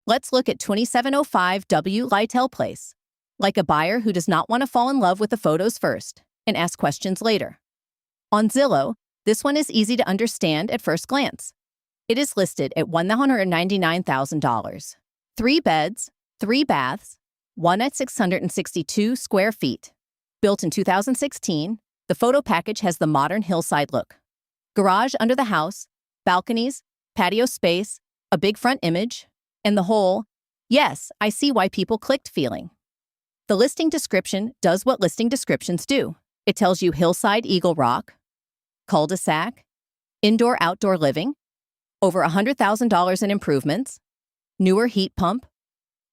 Let's look at 2705 W Lytelle Place, like a buyer who does not want to fall in love with the photos first and ask questions later. On Zillow, this one is easy to understand at first glance. It is listed at $199,000. 3 beds, 3 baths, 1 at 662 square feet. Built in 2016, the photo package has the modern hillside look. Garage under the house, balconies, patio space, a big front image, and the whole, yes, I see why people clicked feeling. The listing description does what listing descriptions do. It tells you hillside Eagle Rock, cul-de-sac, indoor-outdoor living, over $100,000 in improvements, newer heat pump,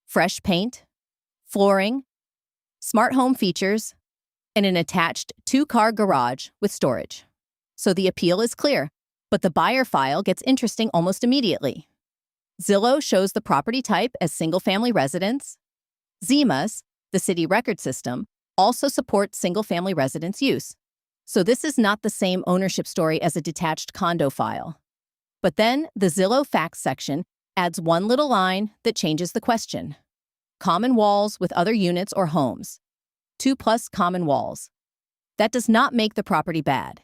fresh paint, flooring, smart home features, and an attached 2-car garage with storage. So the appeal is clear, but the buyer file gets interesting almost immediately. Zillow shows the property type as single-family residence. ZEMAS, the city record system, also supports single-family residence use. So this is not the same ownership story as a detached condo file. But then the Zillow facts section adds one little line that changes the question. Common walls with other units or homes. 2+ common walls. That does not make the property bad.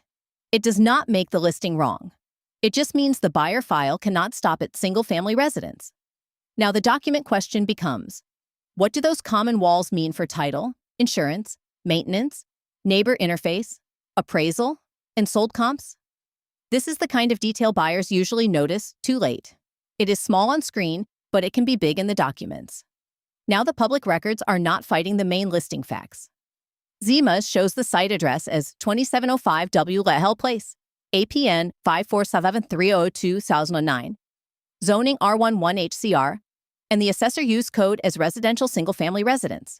It does not make the listing wrong. It just means the buyer file cannot stop at single-family residence. Now the document question becomes, what do those common walls mean for title, insurance, maintenance, neighbor interface, appraisal, and sold comps? This is the kind of detail buyers usually notice too late. It is small on screen, but it can be big in the documents. Now the public records are not fighting the main listing facts. ZEMAS shows the site address as 2705 W Lytelle Place, APN 5477302-2009, zoning R11 HCR, and the assessor use code as residential single-family residence.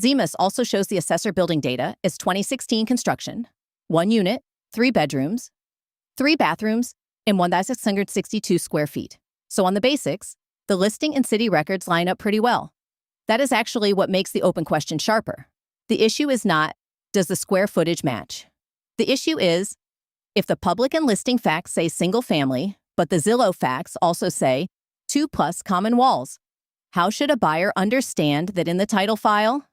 ZEMAS also shows the assessor building data as 2016 construction, 1 unit, 3 bedrooms, 3 bathrooms, and 1,662 square feet. So on the basics, the listing and city records line up pretty well. That is actually what makes the open question sharper. The issue is not, does the square footage match? The issue is, if the public and listing facts say single family, but the Zillow facts also say 2+ common walls, how should a buyer understand that in the title file,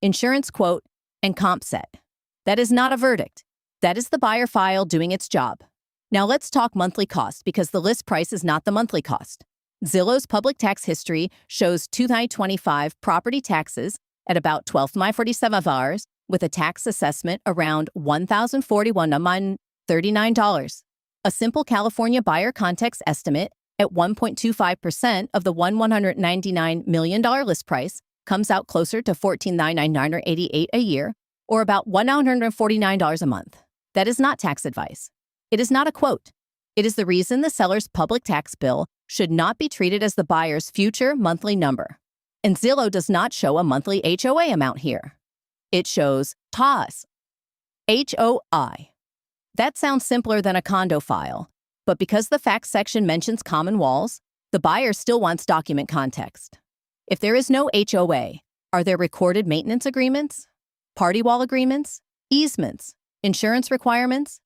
insurance quote, and comp set? That is not a verdict. That is the buyer file doing its job. Now let's talk monthly cost because the list price is not the monthly cost. Zillow's public tax history shows 2025 property taxes at about $12,947 with a tax assessment around $1,041.39. A simple California buyer context estimate at 1.25% of the $199 million list price comes out closer to $14,999.88 a year, or about $149 a month. That is not tax advice. It is not a quote. It is the reason the seller's public tax bill should not be treated as the buyer's future monthly number. And Zillow does not show a monthly HOA amount here. It shows TOS. HOI. That sounds simpler than a condo file, but because the facts section mentions common walls, the buyer still wants document context. If there is no HOA, are there recorded maintenance agreements, party wall agreements, easements, insurance requirements,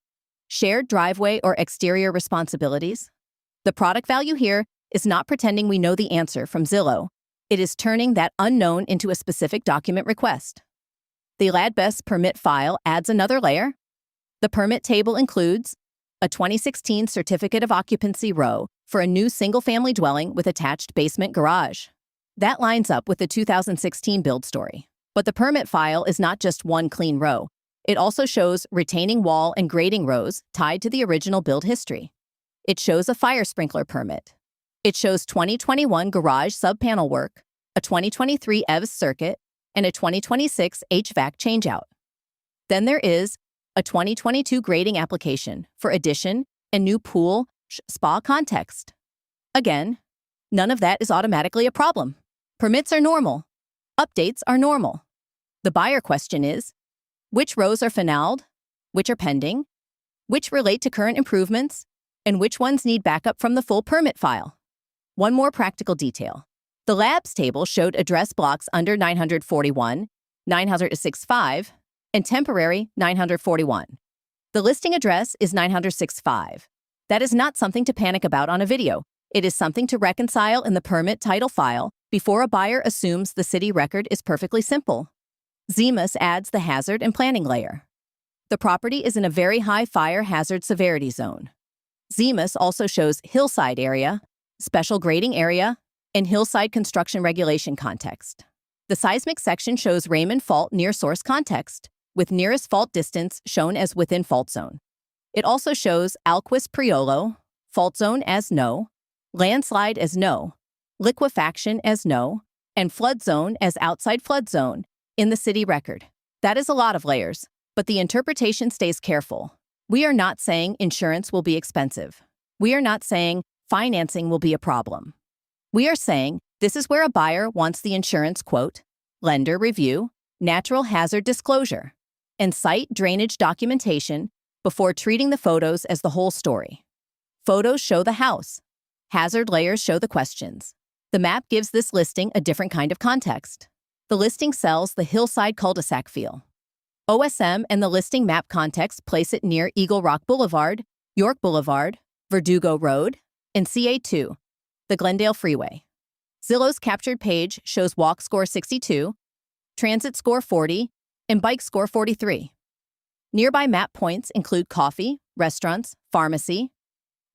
shared driveway or exterior responsibilities? The product value here is not pretending we know the answer from Zillow. It is turning that unknown into a specific document request. The LADBES permit file adds another layer. The permit table includes a 2016 certificate of occupancy row for a new single-family dwelling with attached basement garage. That lines up with the 2016 build story. But the permit file is not just one clean row. It also shows retaining wall and grading rows tied to the original build history. It shows a fire sprinkler permit. It shows 2021 garage sub-panel work, a 2023 EVS circuit, and a 2026 HVAC changeout. Then there is a 2022 grading application for addition and new pool spa context. Again, none of that is automatically a problem. Permits are normal. Updates are normal. The buyer question is, which rows are finaled, which are pending, which relate to current improvements, and which ones need backup from the full permit file? One more practical detail. The labs table showed address blocks under 941, 965, and temporary 941. The listing address is 965. That is not something to panic about on a video. It is something to reconcile in the permit title file before a buyer assumes the city record is perfectly simple. ZEMAS adds the hazard and planning layer. The property is in a very high fire hazard severity zone. ZEMAS also shows hillside area, special grading area, and hillside construction regulation context. The seismic section shows Raymond fault near source context, with nearest fault distance shown as within fault zone. It also shows Alquist Priolo, fault zone as no, landslide as no, liquefaction as no, and flood zone as outside flood zone in the city record. That is a lot of layers, but the interpretation stays careful. We are not saying insurance will be expensive. We are not saying financing will be a problem. We are saying this is where a buyer wants the insurance quote, lender review, natural hazard disclosure, and site drainage documentation before treating the photos as the whole story. Photos show the house. Hazard layers show the questions. The map gives this listing a different kind of context. The listing sells the hillside cul-de-sac feel. OSM and the listing map context place it near Eagle Rock Boulevard, York Boulevard, Verdugo Road, and CA2, the Glendale Freeway. Zillow's captured page shows walk score 62, transit score 40, and bike score 43. Nearby map points include coffee, restaurants, pharmacy,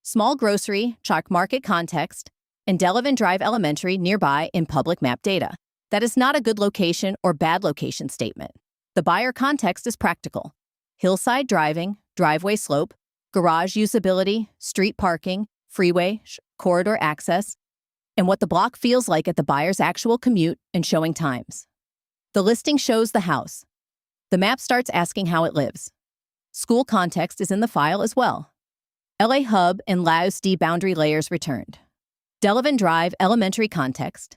small grocery, chalk market context, and Delavan Drive Elementary nearby in public map data. That is not a good location or bad location statement. The buyer context is practical. Hillside driving, driveway slope, garage usability, street parking, freeway, corridor access, and what the block feels like at the buyer's actual commute and showing times. The listing shows the house. The map starts asking how it lives. School context is in the file as well. LA Hub and Laos D boundary layers returned. Delavan Drive elementary context,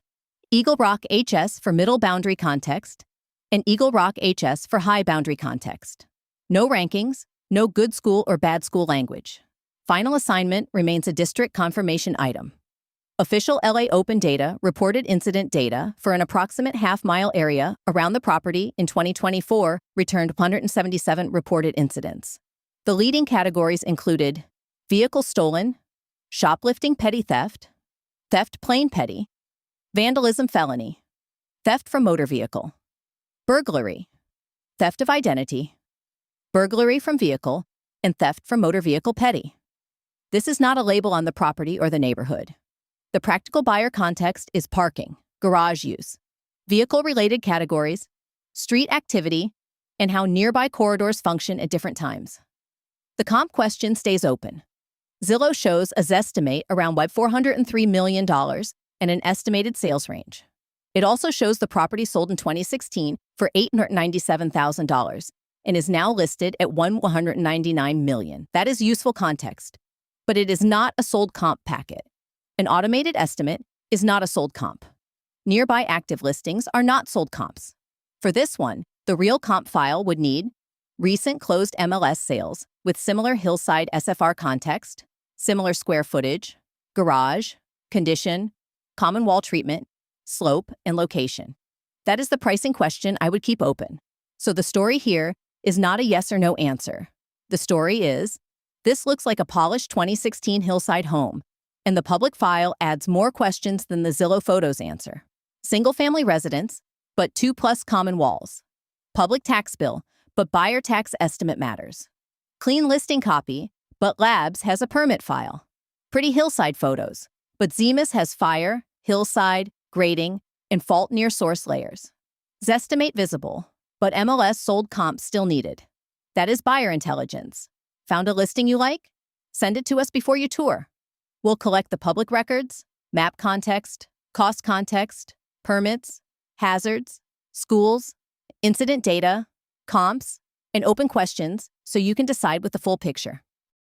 Eagle Rock HS for middle boundary context, and Eagle Rock HS for high boundary context. No rankings, no good school or bad school language. Final assignment remains a district confirmation item. Official LA Open data reported incident data for an approximate half-mile area around the property in 2024 returned 177 reported incidents. The leading categories included vehicle stolen, shoplifting petty theft, theft plain petty, vandalism felony, theft from motor vehicle, burglary, theft of identity, burglary from vehicle, and theft from motor vehicle petty. This is not a label on the property or the neighborhood. The practical buyer context is parking, garage use, vehicle-related categories, street activity, and how nearby corridors function at different times. The comp question stays open. Zillow shows a Zestimate around $403 million and an estimated sales range. It also shows the property sold in 2016 for $897,000 and is now listed at $199 million. That is useful context, but it is not a sold comp packet. An automated estimate is not a sold comp. Nearby active listings are not sold comps. For this one, the real comp file would need recent closed MLS sales with similar hillside SFR context, similar square footage, garage, condition, common wall treatment, slope, and location. That is the pricing question I would keep open. So the story here is not a yes or no answer. The story is, this looks like a polished 2016 hillside home, and the public file adds more questions than the Zillow Photos answer. Single-family residence, but 2+ common walls. Public tax bill, but buyer tax estimate matters. Clean listing copy, but Labs has a permit file. Pretty hillside photos, but ZEMAS has fire, hillside, grading, and fault near source layers. Zestimate visible, but MLS sold comps still needed. That is buyer intelligence. Found a listing you like? Send it to us before you tour. We'll collect the public records, map context, cost context, permits, hazards, schools, incident data, comps, and open questions so you can decide with the full picture.